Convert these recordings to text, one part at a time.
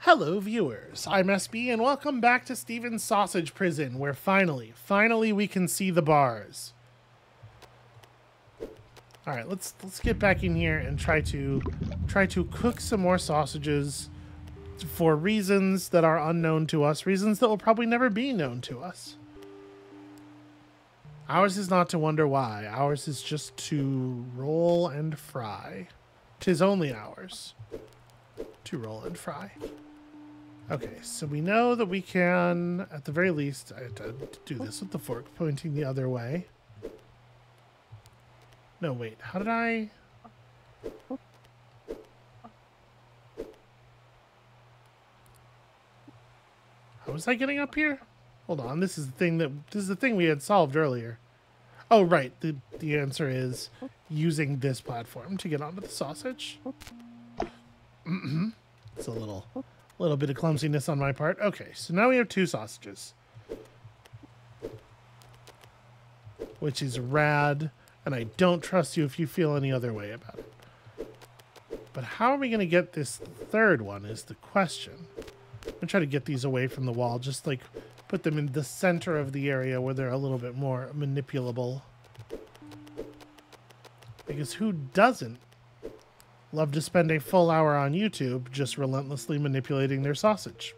Hello viewers, I'm SB and welcome back to Steven's Sausage Prison, where finally we can see the bars. Alright, let's get back in here and try to cook some more sausages for reasons that are unknown to us, reasons that will probably never be known to us. Ours is not to wonder why, ours is just to roll and fry. 'Tis only ours to roll and fry. Okay, so we know that we can, at the very least, I have to do this with the fork pointing the other way. No, wait, how did I? How was I getting up here? Hold on, this is the thing we had solved earlier. Oh, right, the answer is using this platform to get onto the sausage. It's a little bit of clumsiness on my part. Okay, so now we have 2 sausages, which is rad, and I don't trust you if you feel any other way about it. But how are we going to get this third one is the question. I'm going to try to get these away from the wall, just like put them in the center of the area where they're a little bit more manipulable. Because who doesn't love to spend a full hour on YouTube just relentlessly manipulating their sausage?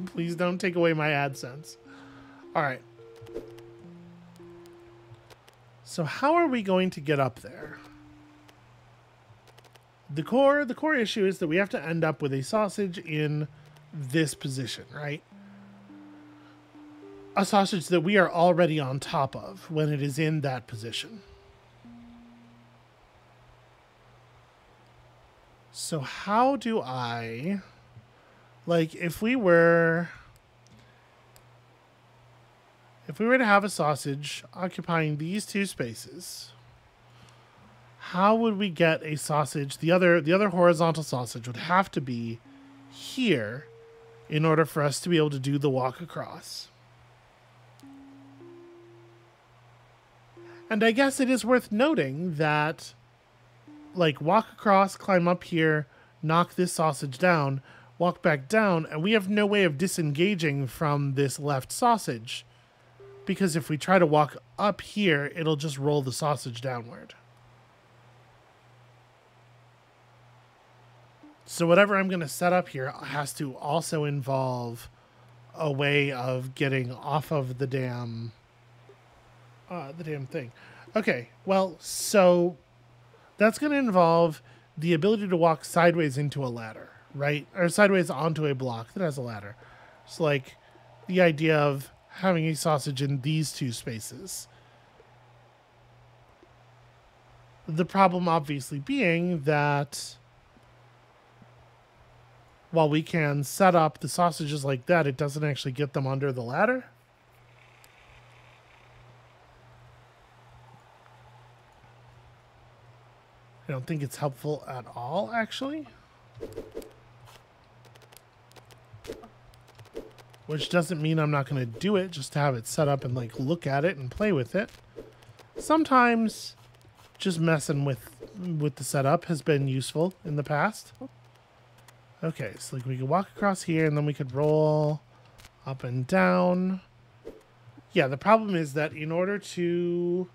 Please don't take away my AdSense. All right. So how are we going to get up there? The core issue is that we have to end up with a sausage in this position, right? A sausage that we are already on top of when it is in that position. So how do I, like, if we were to have a sausage occupying these 2 spaces, how would we get a sausage? The other horizontal sausage would have to be here in order for us to be able to do the walk across. And I guess it is worth noting that, like, walk across, climb up here, knock this sausage down, walk back down, and we have no way of disengaging from this left sausage, because if we try to walk up here, it'll just roll the sausage downward. So whatever I'm going to set up here has to also involve a way of getting off of the damn thing. Okay, well, so that's going to involve the ability to walk sideways into a ladder, right? Or sideways onto a block that has a ladder. It's like the idea of having a sausage in these 2 spaces. The problem obviously being that while we can set up the sausages like that, it doesn't actually get them under the ladder. I don't think it's helpful at all, actually. Which doesn't mean I'm not going to do it just to have it set up and, like, look at it and play with it. Sometimes just messing with the setup has been useful in the past. Okay, so like we could walk across here and then we could roll up and down. Yeah, the problem is that in order to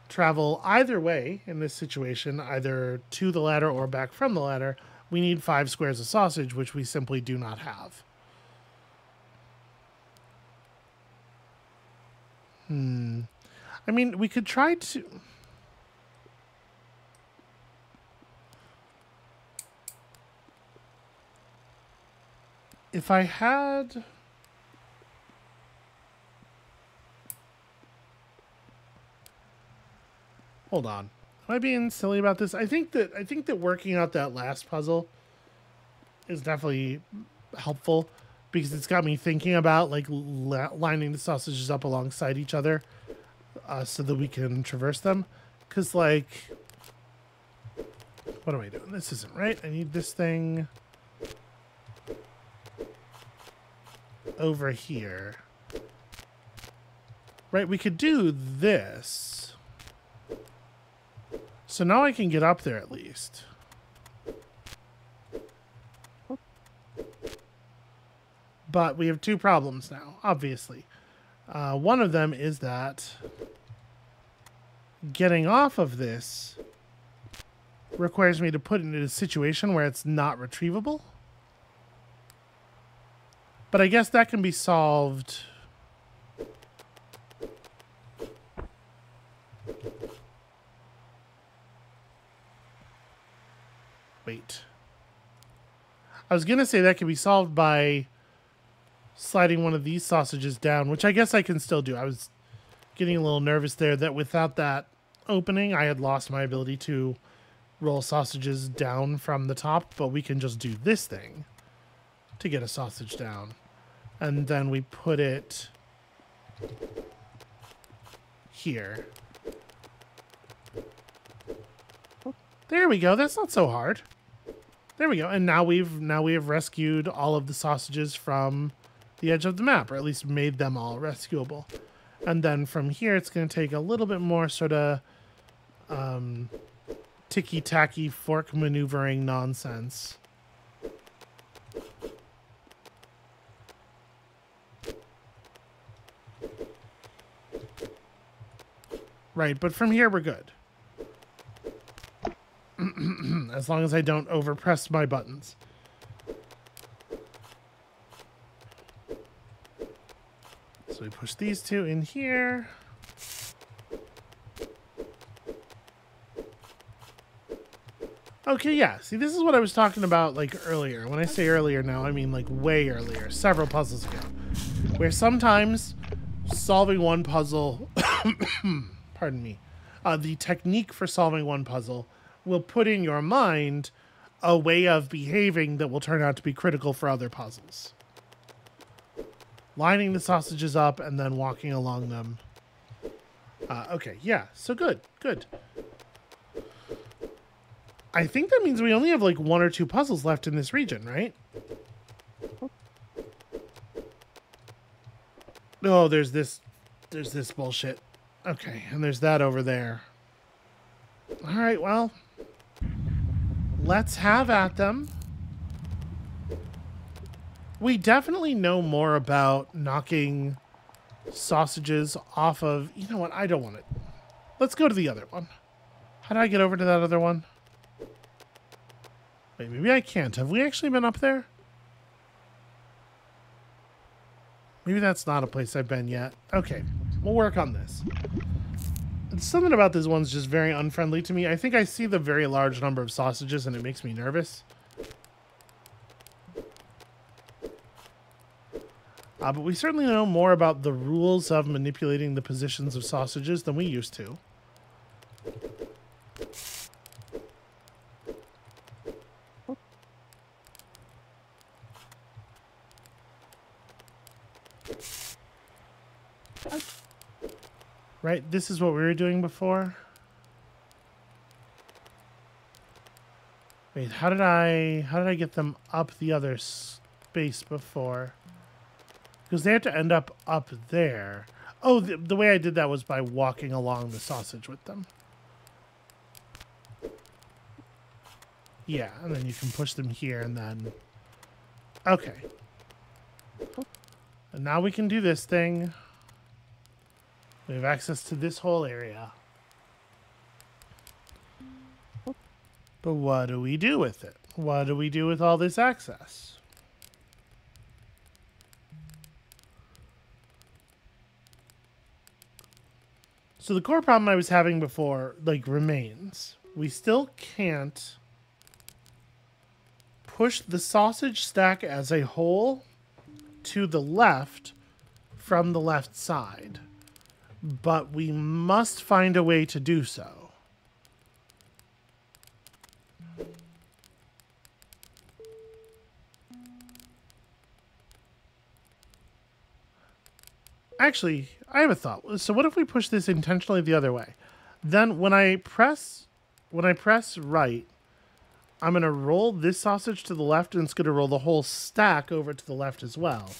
travel either way in this situation, either to the ladder or back from the ladder, we need 5 squares of sausage, which we simply do not have. I mean, we could try to... If I had... Hold on. Am I being silly about this? I think that working out that last puzzle is definitely helpful because it's got me thinking about, like, lining the sausages up alongside each other so that we can traverse them. Because, like, what am I doing? This isn't right. I need this thing over here. Right, we could do this. So now I can get up there at least. But we have two problems now, obviously. One of them is that getting off of this requires me to put it in a situation where it's not retrievable. But I guess that can be solved. Wait. I was going to say that can be solved by sliding one of these sausages down, which I guess I can still do. I was getting a little nervous there that without that opening, I had lost my ability to roll sausages down from the top, but we can just do this thing to get a sausage down. And then we put it here. There we go. That's not so hard. There we go. And now we have rescued all of the sausages from the edge of the map, or at least made them all rescuable. And then from here, it's going to take a little bit more sort of ticky-tacky fork maneuvering nonsense. Right, but from here we're good. As long as I don't overpress my buttons. So we push these two in here. Okay, yeah. See, this is what I was talking about, like, earlier. When I say earlier now, I mean, like, way earlier. Several puzzles ago. Where sometimes solving one puzzle... pardon me. The technique for solving one puzzle will put in your mind a way of behaving that will turn out to be critical for other puzzles. Lining the sausages up and then walking along them. Okay, yeah. So good. Good. I think that means we only have like one or two puzzles left in this region, right? Oh, there's this bullshit. Okay, and there's that over there. All right, well, let's have at them. We definitely know more about knocking sausages off of... You know what? I don't want it. Let's go to the other one. How do I get over to that other one? Wait, maybe I can't. Have we actually been up there? Maybe that's not a place I've been yet. Okay, we'll work on this. Something about this one's just very unfriendly to me. I think I see the very large number of sausages and it makes me nervous. But we certainly know more about the rules of manipulating the positions of sausages than we used to. Right, this is what we were doing before. Wait, how did I get them up the other space before? Because they had to end up there. Oh, the way I did that was by walking along the sausage with them. Yeah, and then you can push them here and then... Okay. And now we can do this thing. We have access to this whole area. But what do we do with it? What do we do with all this access? So the core problem I was having before, like, remains. We still can't push the sausage stack as a whole to the left from the left side. But we must find a way to do so. Actually, I have a thought. So what if we push this intentionally the other way? Then when I press right, I'm going to roll this sausage to the left and it's going to roll the whole stack over to the left as well.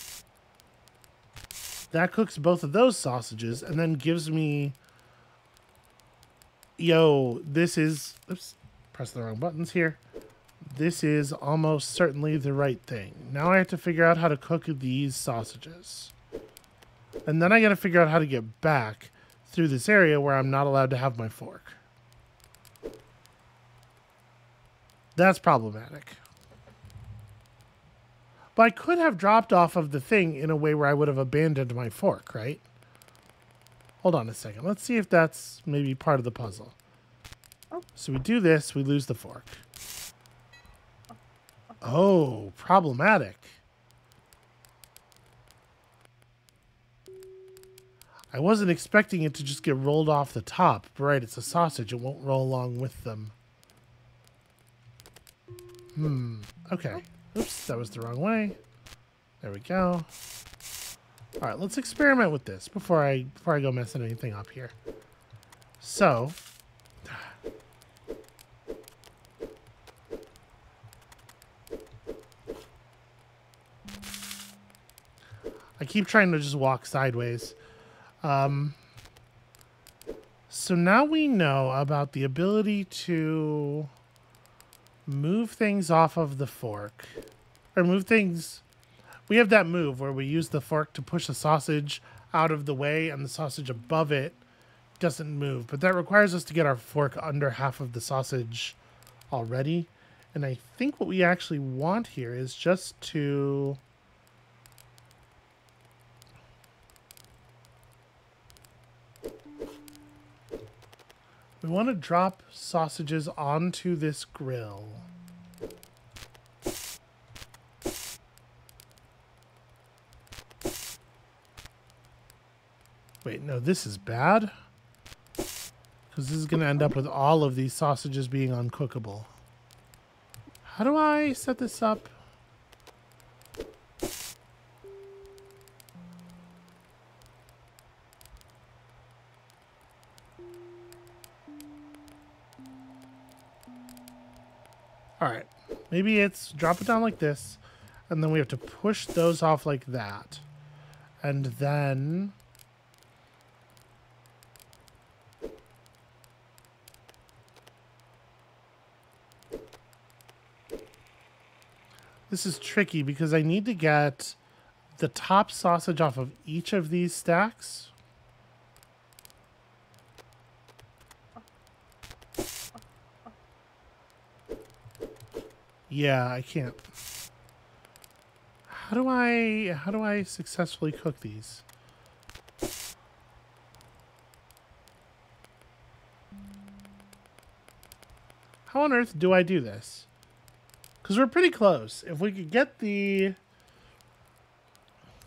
That cooks both of those sausages and then gives me... Yo, this is... Oops, press the wrong buttons here. This is almost certainly the right thing. Now I have to figure out how to cook these sausages. And then I gotta figure out how to get back through this area where I'm not allowed to have my fork. That's problematic. But I could have dropped off of the thing in a way where I would have abandoned my fork, right? Hold on a second. Let's see if that's maybe part of the puzzle. So we do this, we lose the fork. Oh, problematic. I wasn't expecting it to just get rolled off the top. But right, it's a sausage. It won't roll along with them. Okay. Oops, that was the wrong way. There we go. All right, let's experiment with this before I go messing anything up here. So, I keep trying to just walk sideways. So now we know about the ability to move things off of the fork. Or move things... We have that move where we use the fork to push a sausage out of the way and the sausage above it doesn't move. But that requires us to get our fork under half of the sausage already. And I think what we actually want here is just to... We want to drop sausages onto this grill. Wait, no, this is bad. Because this is going to end up with all of these sausages being uncookable. How do I set this up? Alright, maybe it's drop it down like this, and then we have to push those off like that. And then... This is tricky because I need to get the top sausage off of each of these stacks. Yeah, I can't. How do I successfully cook these? How on earth do I do this? Because we're pretty close. If we could get the...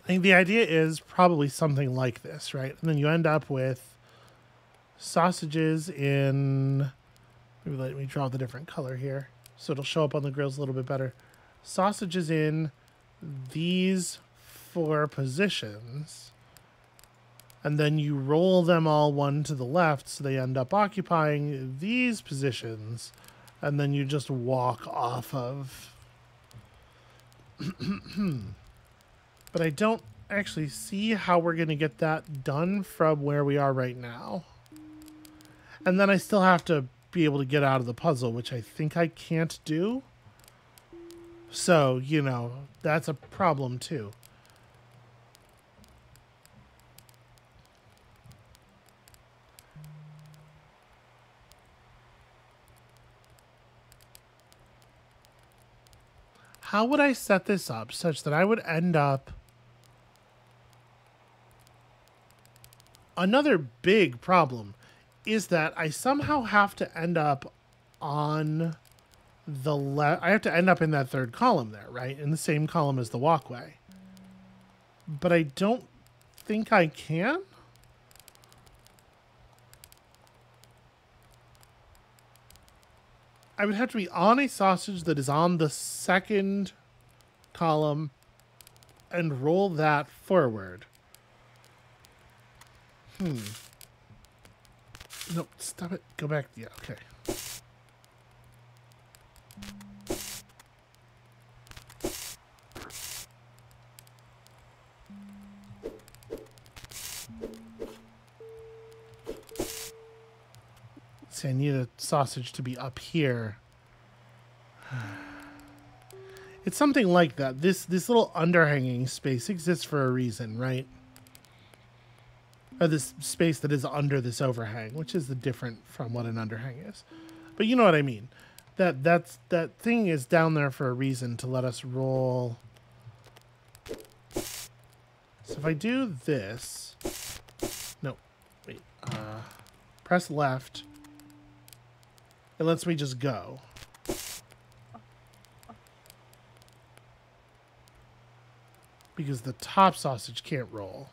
I think the idea is probably something like this, right? And then you end up with sausages in... Maybe let me draw the different color here, so it'll show up on the grills a little bit better. Sausages in these 4 positions. And then you roll them all one to the left, so they end up occupying these positions. And then you just walk off of... But I don't actually see how we're going to get that done from where we are right now. And then I still have to be able to get out of the puzzle, which I think I can't do. So, you know, that's a problem too. How would I set this up such that I would end up... Another big problem is that I somehow have to end up on the left. I have to end up in that 3rd column there, right? In the same column as the walkway. But I don't think I can. I would have to be on a sausage that is on the 2nd column and roll that forward. No, stop it. Go back. Yeah, okay. See, I need a sausage to be up here. It's something like that. This little underhanging space exists for a reason, right? Or this space that is under this overhang, which is different from what an underhang is. But you know what I mean. That thing is down there for a reason, to let us roll. So if I do this, no, wait, press left, it lets me just go. Because the top sausage can't roll.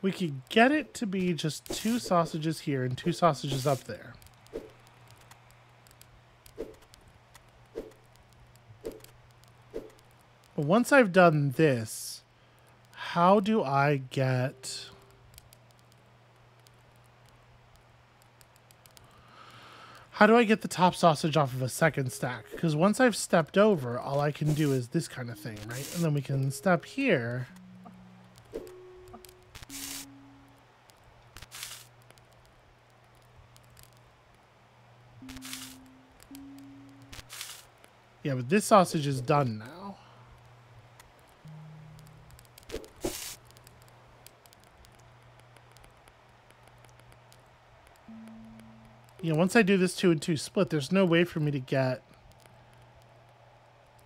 We could get it to be just 2 sausages here and 2 sausages up there. But once I've done this, how do I get... How do I get the top sausage off of a second stack? Because once I've stepped over, all I can do is this kind of thing, right? And then we can step here. Yeah, but this sausage is done now. Yeah, once I do this 2 and 2 split, there's no way for me to get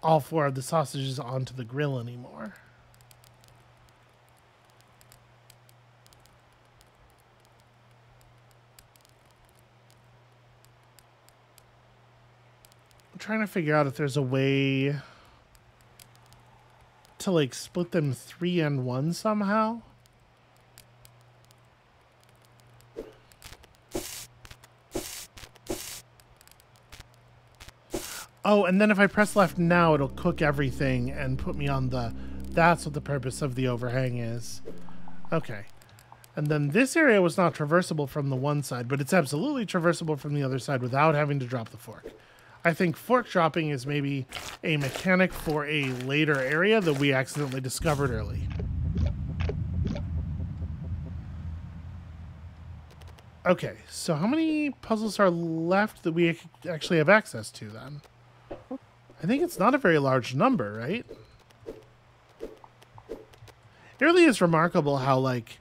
all 4 of the sausages onto the grill anymore. I'm trying to figure out if there's a way to like split them 3 and 1 somehow. Oh, and then if I press left now, it'll cook everything and put me on the... That's what the purpose of the overhang is. Okay. And then this area was not traversable from the one side, but it's absolutely traversable from the other side without having to drop the fork. I think fork dropping is maybe a mechanic for a later area that we accidentally discovered early. Okay, so how many puzzles are left that we actually have access to then? I think it's not a very large number, right? It really is remarkable how, like,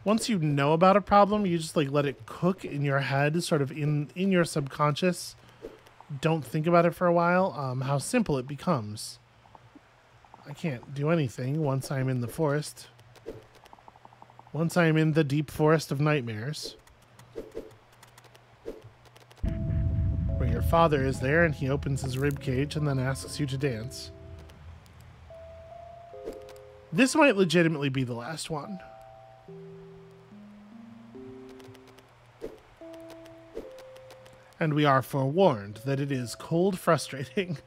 once you know about a problem, you just, like, let it cook in your head, sort of in your subconscious. Don't think about it for a while, how simple it becomes. I can't do anything once I'm in the forest. Once I'm in the deep forest of nightmares. Where your father is there and he opens his rib cage and then asks you to dance. This might legitimately be the last one. And we are forewarned that it is cold frustrating.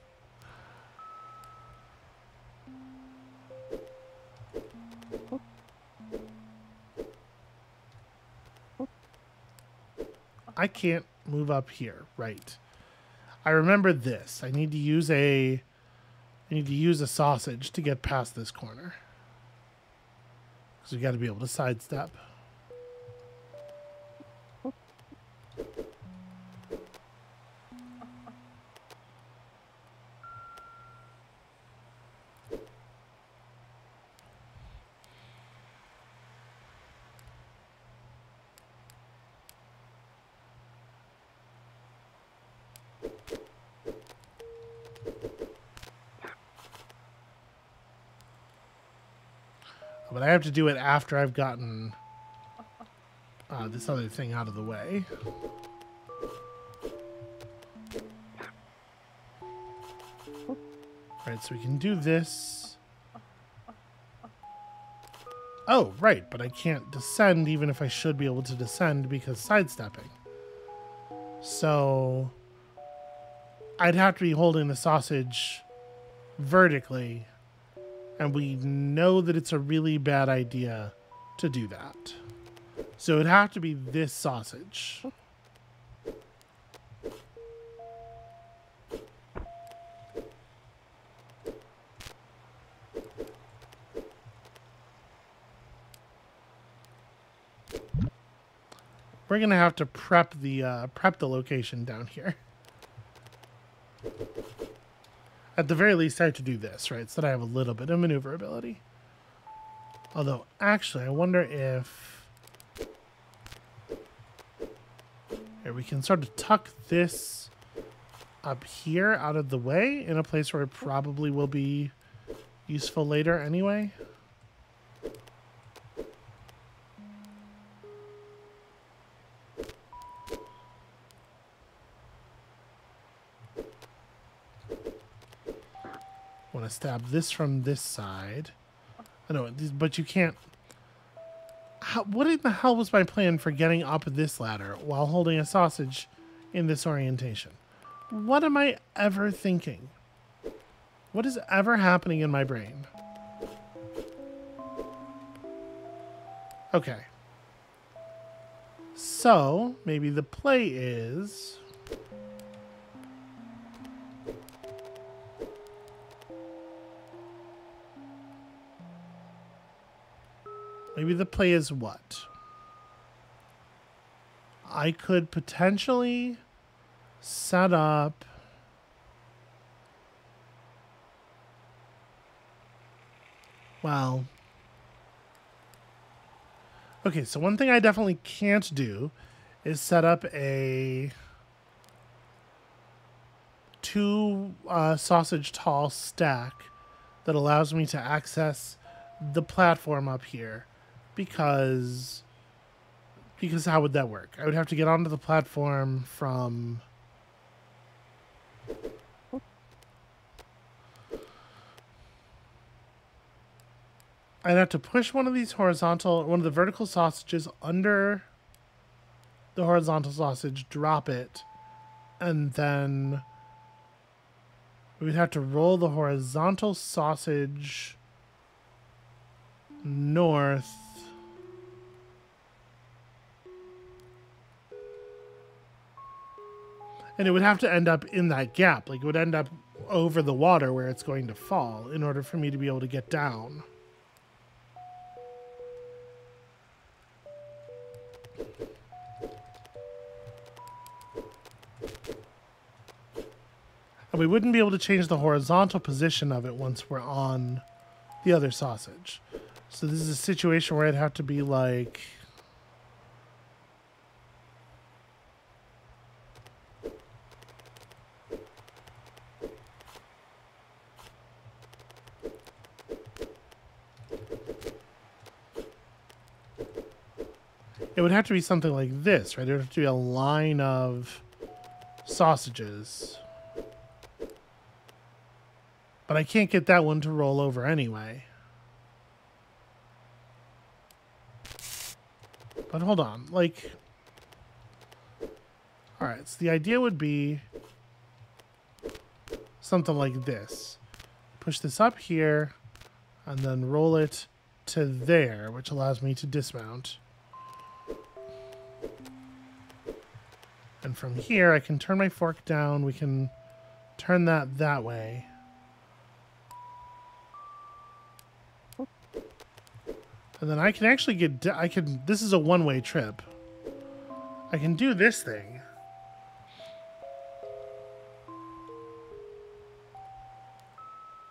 I can't move up here, right? I remember this. I need to use a sausage to get past this corner. Because we got to be able to sidestep. But I have to do it after I've gotten this other thing out of the way. Right, so we can do this. Oh, right, but I can't descend even if I should be able to descend because sidestepping. So I'd have to be holding the sausage vertically. And we know that it's a really bad idea to do that. So it'd have to be this sausage. We're gonna have to prep the location down here. At the very least, I have to do this, right? So that I have a little bit of maneuverability. Although, actually, I wonder if... Here, we can sort of tuck this up here out of the way in a place where it probably will be useful later anyway. Want to stab this from this side. I know, but you can't... what in the hell was my plan for getting up this ladder while holding a sausage in this orientation? What am I ever thinking? What is ever happening in my brain? Okay. So, maybe the play is... Maybe the play is what? I could potentially set up... Well... Okay, so one thing I definitely can't do is set up a 2 sausage tall stack that allows me to access the platform up here, because how would that work? I would have to get onto the platform from... I'd have to push one of the vertical sausages under the horizontal sausage, drop it, and then we'd have to roll the horizontal sausage north. And it would have to end up in that gap. Like, it would end up over the water where it's going to fall in order for me to be able to get down. And we wouldn't be able to change the horizontal position of it once we're on the other sausage. So this is a situation where I'd have to be like... It would have to be something like this, right? It would have to be a line of sausages. But I can't get that one to roll over anyway. But hold on, like... Alright, so the idea would be something like this. Push this up here, and then roll it to there, which allows me to dismount. And from here, I can turn my fork down. We can turn that way. And then I can actually get... This is a one-way trip. I can do this thing.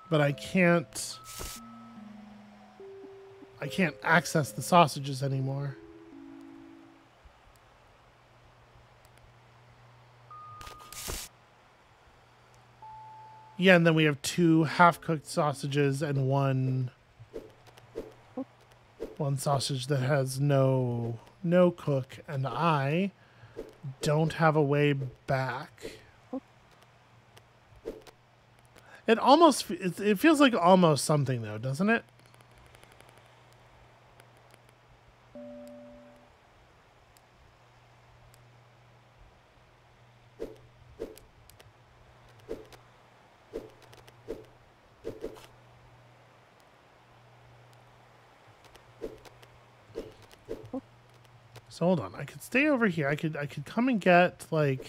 But I can't access the sausages anymore. Yeah, and then we have 2 half-cooked sausages and one sausage that has no cook, and I don't have a way back. It feels like almost something though, doesn't it? So hold on, I could stay over here. I could come and get like...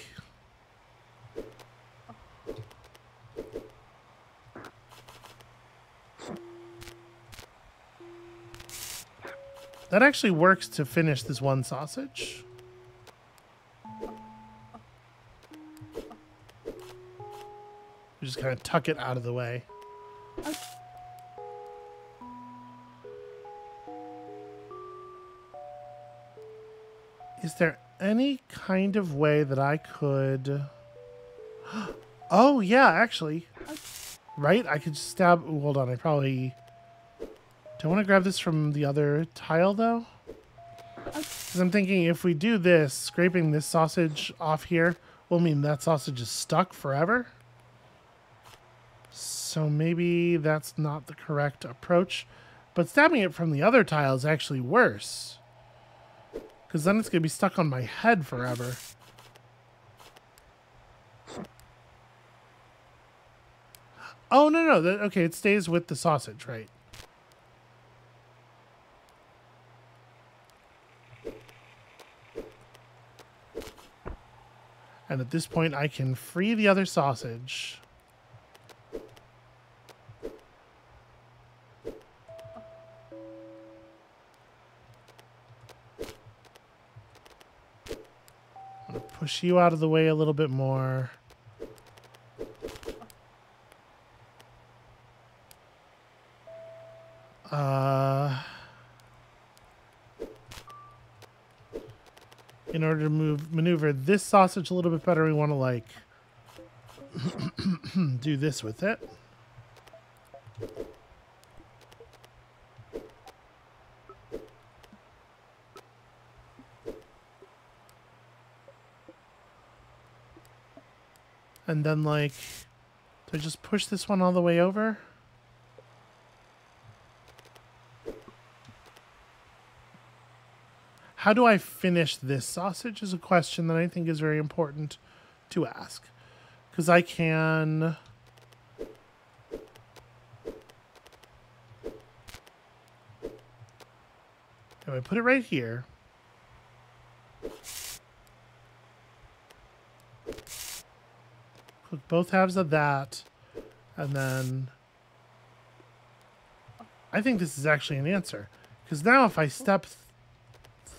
That actually works to finish this one sausage. We just kind of tuck it out of the way. Is there any kind of way that I could... Oh, yeah, actually. Right? I could stab... Ooh, hold on, I probably... Do I want to grab this from the other tile, though? Because I'm thinking if we do this, scraping this sausage off here will mean that sausage is stuck forever. So maybe that's not the correct approach. But stabbing it from the other tile is actually worse. Because then it's going to be stuck on my head forever. Oh, no. Okay, it stays with the sausage, right? And at this point, I can free the other sausage. I'm going to push you out of the way a little bit more. In order to maneuver this sausage a little bit better, we want to like do this with it. And then like, do I just push this one all the way over? How do I finish this sausage is a question that I think is very important to ask. Because I can... If I put it right here... Cook both halves of that. And then... I think this is actually an answer. Because now if I step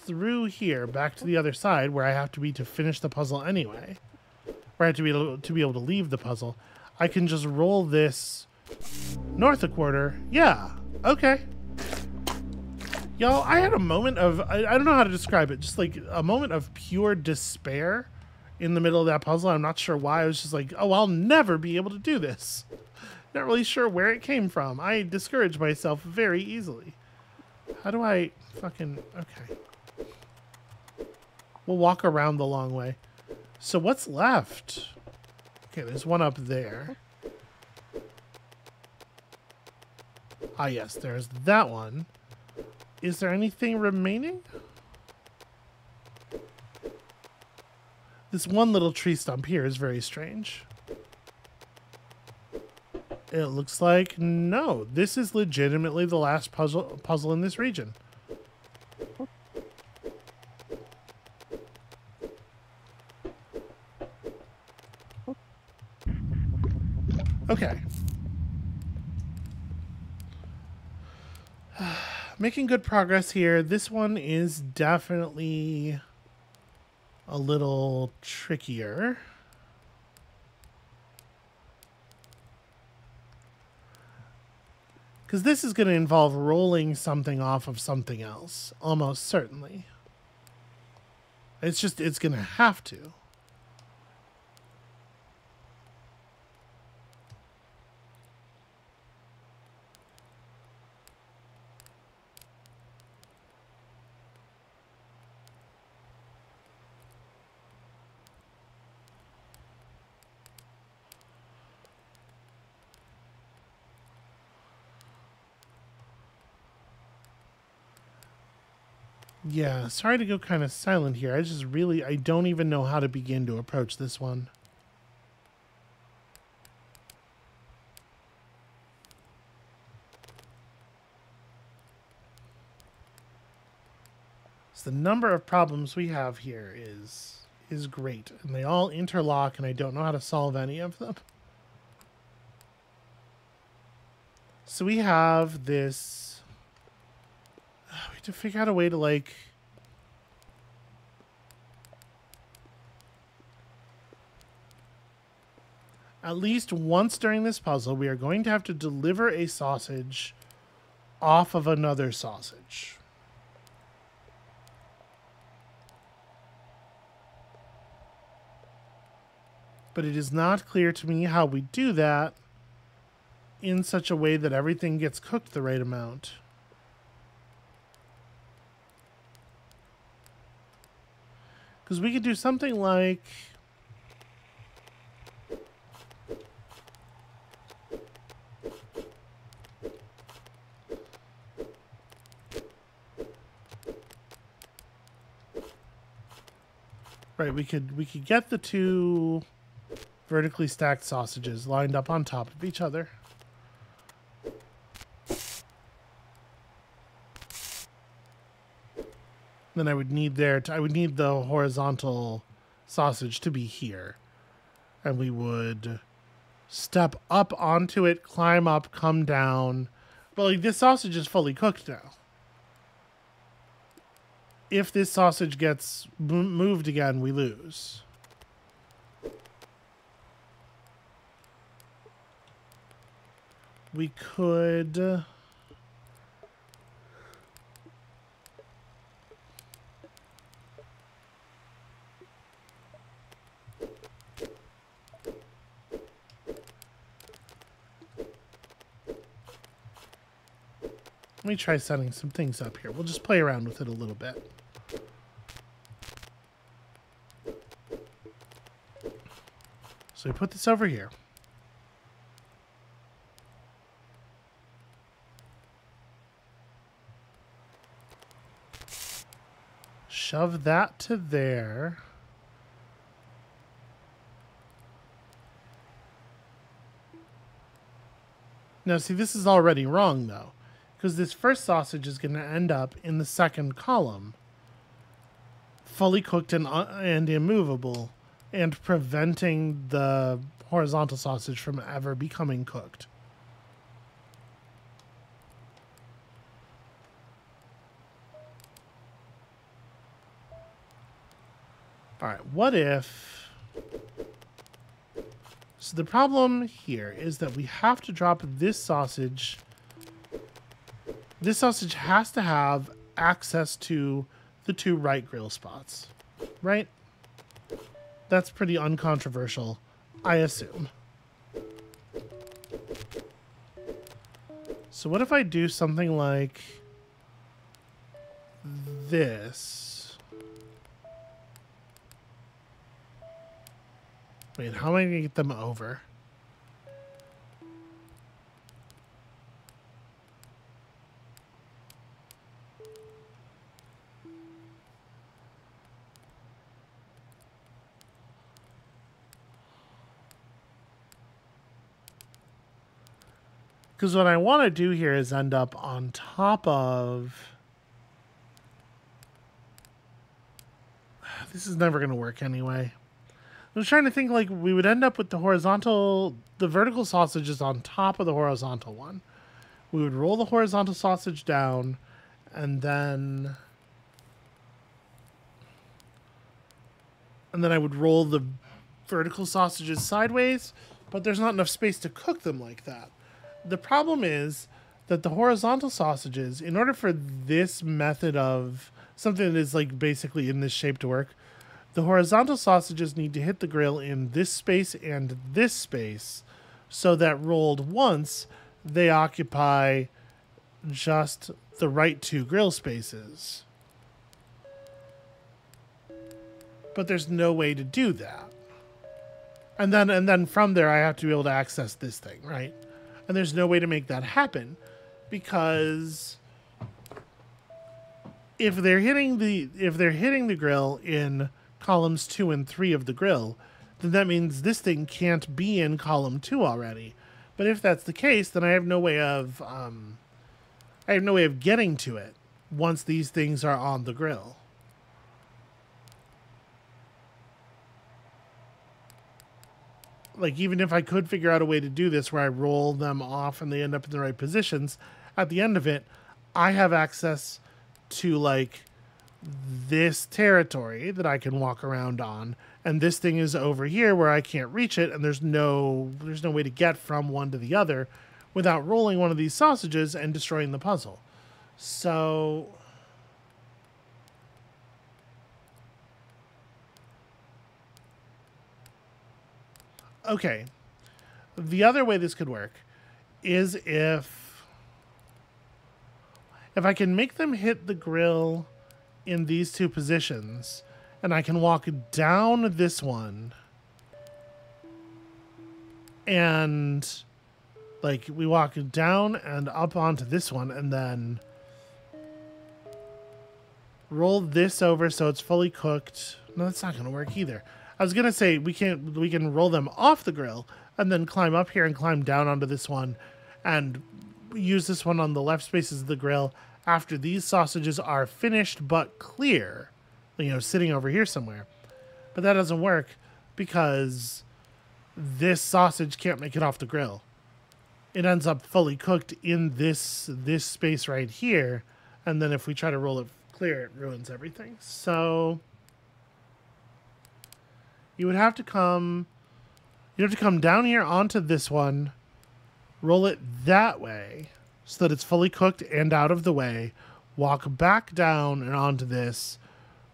through here back to the other side where I have to be to finish the puzzle anyway, where I have to be able to leave the puzzle, I can just roll this north a quarter. Yeah, okay. Y'all, I had a moment of, I don't know how to describe it, just like a moment of pure despair in the middle of that puzzle. I'm not sure why. I was just like, oh, I'll never be able to do this. Not really sure where it came from. I discourage myself very easily. How do I fucking... Okay. We'll walk around the long way. So what's left? Okay, there's one up there. Ah, yes, there's that one. Is there anything remaining? This one little tree stump here is very strange. It looks like no. This is legitimately the last puzzle in this region. Okay. Making good progress here. This one is definitely a little trickier. Because this is going to involve rolling something off of something else, almost certainly. It's going to have to. Yeah, sorry to go kind of silent here. I don't even know how to begin to approach this one. So the number of problems we have here is great, and they all interlock, and I don't know how to solve any of them. So we have this... We have to figure out a way to, like... At least once during this puzzle, we are going to have to deliver a sausage off of another sausage. But it is not clear to me how we do that in such a way that everything gets cooked the right amount. Because we could do something like... Right, we could get the two vertically stacked sausages lined up on top of each other. Then I would need the horizontal sausage to be here. And we would step up onto it, climb up, come down. But like, this sausage is fully cooked now. If this sausage gets moved again, we lose. We could... let me try setting some things up here. We'll just play around with it a little bit. So we put this over here. Shove that to there. Now, see, this is already wrong, though, because this first sausage is going to end up in the second column, fully cooked and immovable, and preventing the horizontal sausage from ever becoming cooked. All right, what if... So the problem here is that we have to drop this sausage. This sausage has to have access to the two right grill spots, right? That's pretty uncontroversial, I assume. So what if I do something like this? Wait, how am I going to get them over? Because what I want to do here is end up on top of... This is never going to work anyway. I was trying to think, like, we would end up with the vertical sausages on top of the horizontal one. We would roll the horizontal sausage down, and then I would roll the vertical sausages sideways, but there's not enough space to cook them like that. The problem is that the horizontal sausages, in order for this method of something that is like basically in this shape to work, the horizontal sausages need to hit the grill in this space and this space, so that rolled once, they occupy just the right two grill spaces. But there's no way to do that. And then from there, I have to be able to access this thing, right? And there's no way to make that happen, because if they're hitting the grill in columns 2 and 3 of the grill, then that means this thing can't be in column 2 already. But if that's the case, then I have no way of getting to it once these things are on the grill. Like, even if I could figure out a way to do this where I roll them off and they end up in the right positions, at the end of it, I have access to, like, this territory that I can walk around on, and this thing is over here where I can't reach it, and there's no way to get from one to the other without rolling one of these sausages and destroying the puzzle. So okay, the other way this could work is if I can make them hit the grill in these two positions, and I can walk down this one, and like we walk down and up onto this one, and then roll this over so it's fully cooked. No, that's not going to work either. I was going to say we can roll them off the grill and then climb up here and climb down onto this one and use this one on the left spaces of the grill after these sausages are finished but clear, you know, sitting over here somewhere. But that doesn't work because this sausage can't make it off the grill. It ends up fully cooked in this space right here, and then if we try to roll it clear, it ruins everything. So you would have to come down here onto this one, roll it that way so that it's fully cooked and out of the way, walk back down and onto this,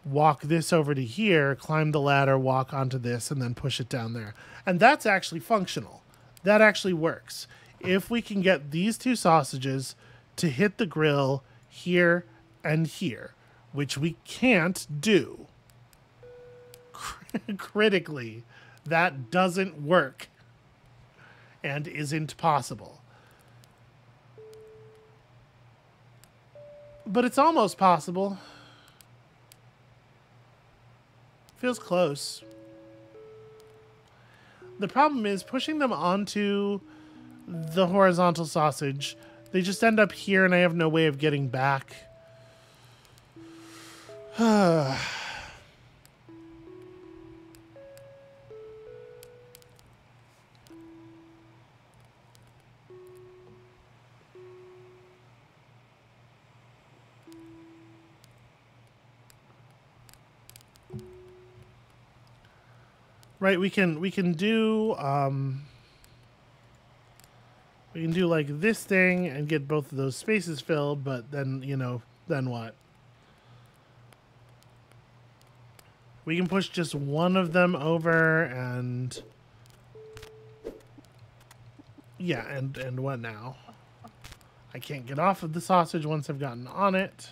walk this over to here, climb the ladder, walk onto this, and then push it down there. And that's actually functional. That actually works. If we can get these two sausages to hit the grill here and here, which we can't do, critically, that doesn't work and isn't possible. But it's almost possible. Feels close. The problem is pushing them onto the horizontal sausage. They just end up here and I have no way of getting back. Right, we can do like this thing and get both of those spaces filled, but then, you know, then what? We can push just one of them over and yeah, and what now? I can't get off of the sausage once I've gotten on it.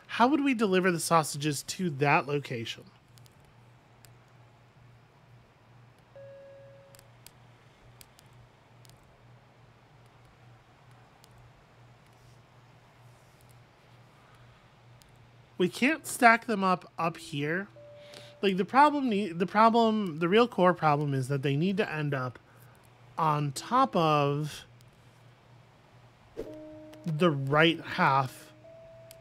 How would we deliver the sausages to that location? We can't stack them up here. Like the real core problem is that they need to end up on top of the right half,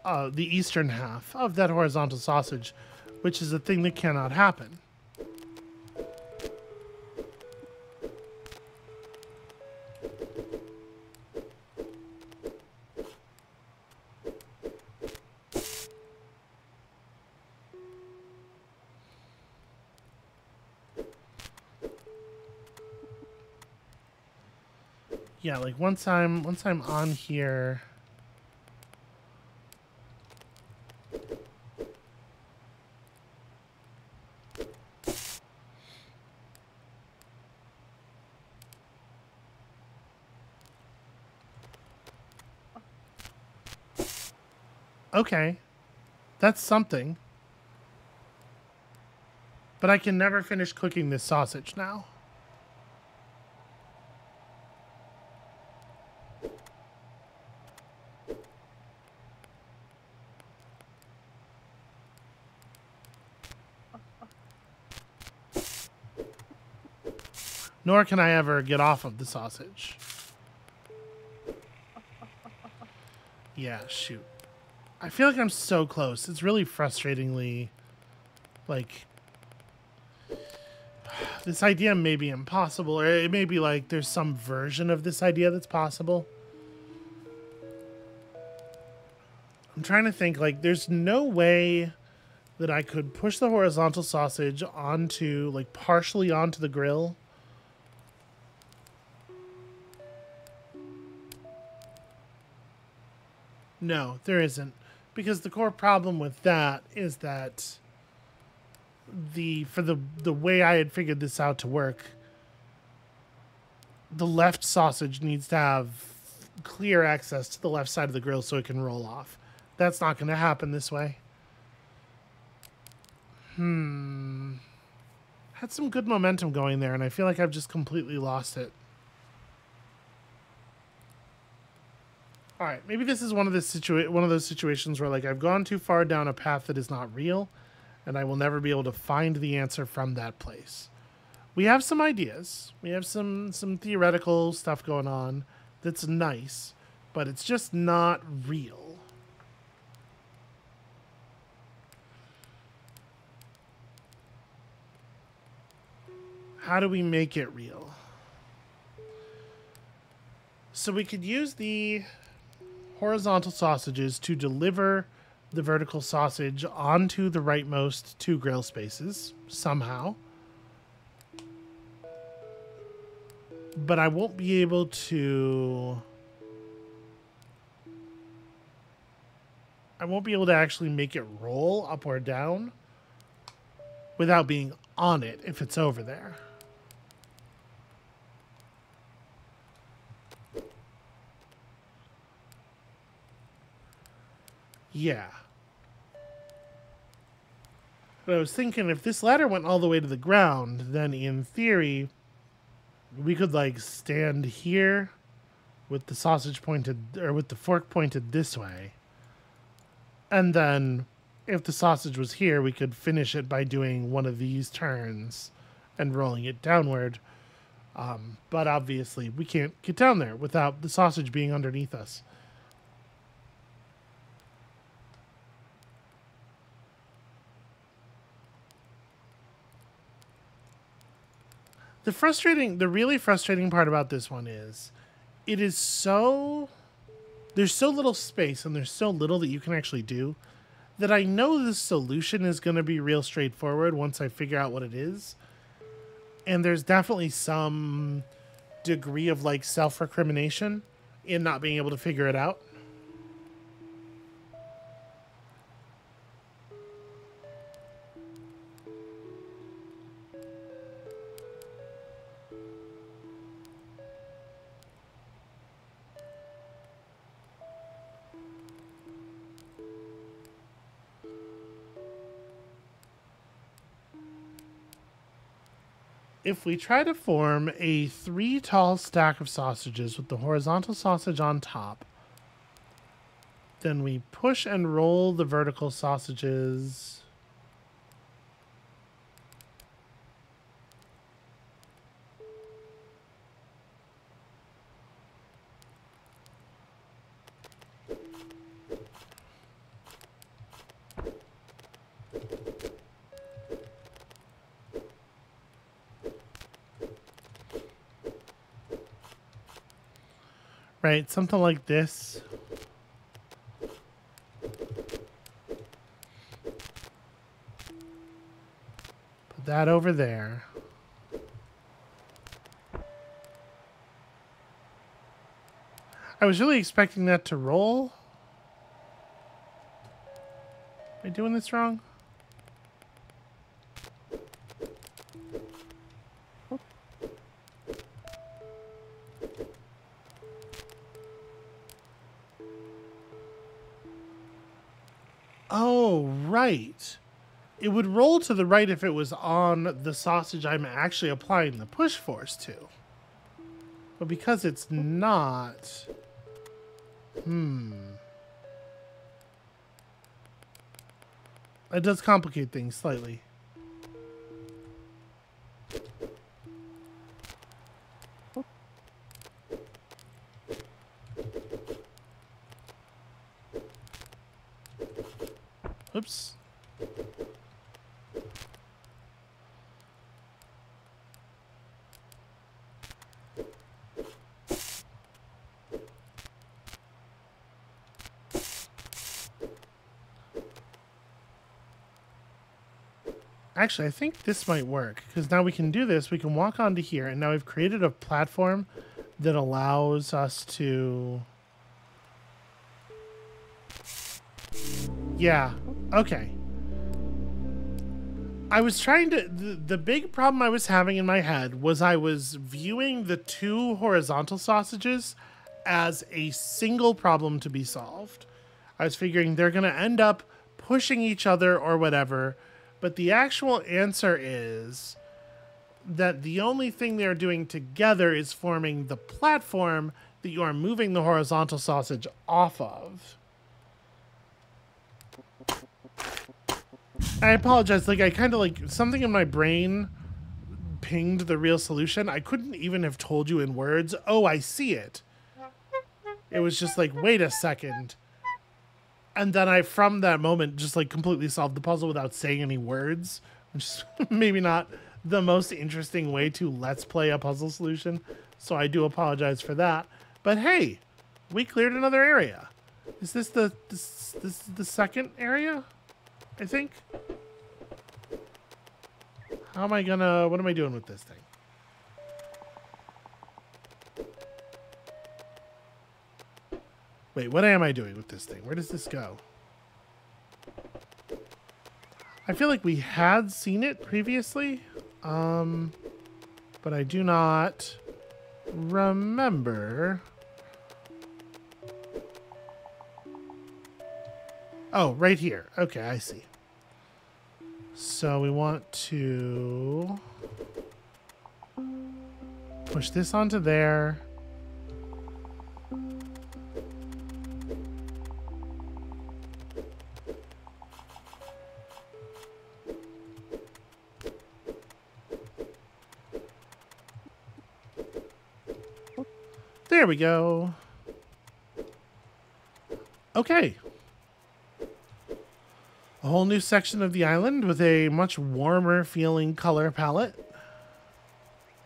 the eastern half of that horizontal sausage, which is a thing that cannot happen. Yeah, like once I'm on here. Okay, that's something. But I can never finish cooking this sausage now. Nor can I ever get off of the sausage. Yeah, shoot. I feel like I'm so close. It's really frustratingly, like, this idea may be impossible, or it may be like there's some version of this idea that's possible. I'm trying to think, like, there's no way that I could push the horizontal sausage onto, like, partially onto the grill. No, there isn't. Because the core problem with that is that for the way I had figured this out to work, the left sausage needs to have clear access to the left side of the grill so it can roll off. That's not going to happen this way. Had some good momentum going there, and I feel like I've just completely lost it. All right, maybe this is one of those situations where, like, I've gone too far down a path that is not real, and I will never be able to find the answer from that place. We have some ideas. We have some theoretical stuff going on that's nice, but it's just not real. How do we make it real? So we could use the horizontal sausages to deliver the vertical sausage onto the rightmost two grill spaces somehow. But I won't be able to... actually make it roll up or down without being on it if it's over there. Yeah. But I was thinking if this ladder went all the way to the ground, then in theory, we could, like, stand here with the sausage pointed, or with the fork pointed this way. And then if the sausage was here, we could finish it by doing one of these turns and rolling it downward. But obviously we can't get down there without the sausage being underneath us. The really frustrating part about this one is there's so little space and there's so little that you can actually do that I know the solution is going to be real straightforward once I figure out what it is. And there's definitely some degree of, like, self-recrimination in not being able to figure it out. If we try to form a 3 tall stack of sausages with the horizontal sausage on top, then we push and roll the vertical sausages. Right, something like this. Put that over there. I was really expecting that to roll. Am I doing this wrong? Oh, right. It would roll to the right if it was on the sausage I'm actually applying the push force to. But because it's not... It does complicate things slightly. Oops. Actually, I think this might work, because now we can do this. We can walk onto here, and now we've created a platform that allows us to... Yeah, okay. I was trying to... The big problem I was having in my head was I was viewing the two horizontal sausages as a single problem to be solved. I was figuring they're going to end up pushing each other or whatever, but the actual answer is that the only thing they're doing together is forming the platform that you are moving the horizontal sausage off of. I apologize, like I kind of like something in my brain pinged the real solution. I couldn't even have told you in words, oh, I see it. It was just like, wait a second. And then I, from that moment, just like completely solved the puzzle without saying any words, which is maybe not the most interesting way to let's play a puzzle solution. So I do apologize for that. But hey, we cleared another area. Is this the second area? I think. How am I gonna, what am I doing with this thing? Wait, what am I doing with this thing? Where does this go? I feel like we had seen it previously, but I do not remember. Oh, right here. Okay, I see. So we want to push this onto there. There we go. Okay. A whole new section of the island with a much warmer feeling color palette.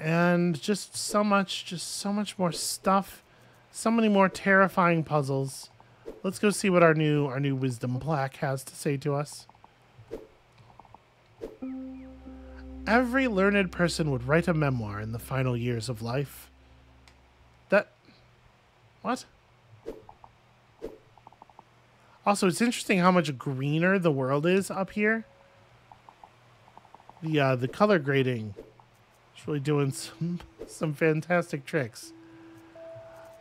And just so much more stuff. So many more terrifying puzzles. Let's go see what our new wisdom plaque has to say to us. Every learned person would write a memoir in the final years of life. What? Also, it's interesting how much greener the world is up here. The color grading is really doing some fantastic tricks.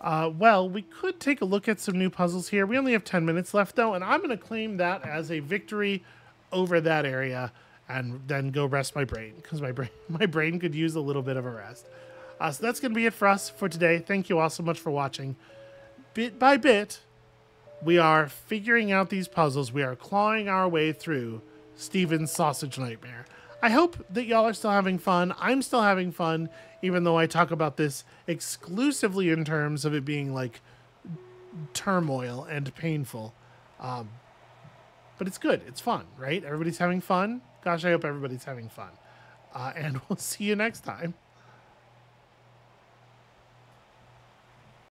Well, we could take a look at some new puzzles here. We only have 10 minutes left, though, and I'm going to claim that as a victory over that area and then go rest my brain, because my brain could use a little bit of a rest. So that's going to be it for us for today. Thank you all so much for watching. Bit by bit, we are figuring out these puzzles. We are clawing our way through Steven's Sausage Nightmare. I hope that y'all are still having fun. I'm still having fun, even though I talk about this exclusively in terms of it being like turmoil and painful. But it's good. It's fun, right? Everybody's having fun. Gosh, I hope everybody's having fun. And we'll see you next time.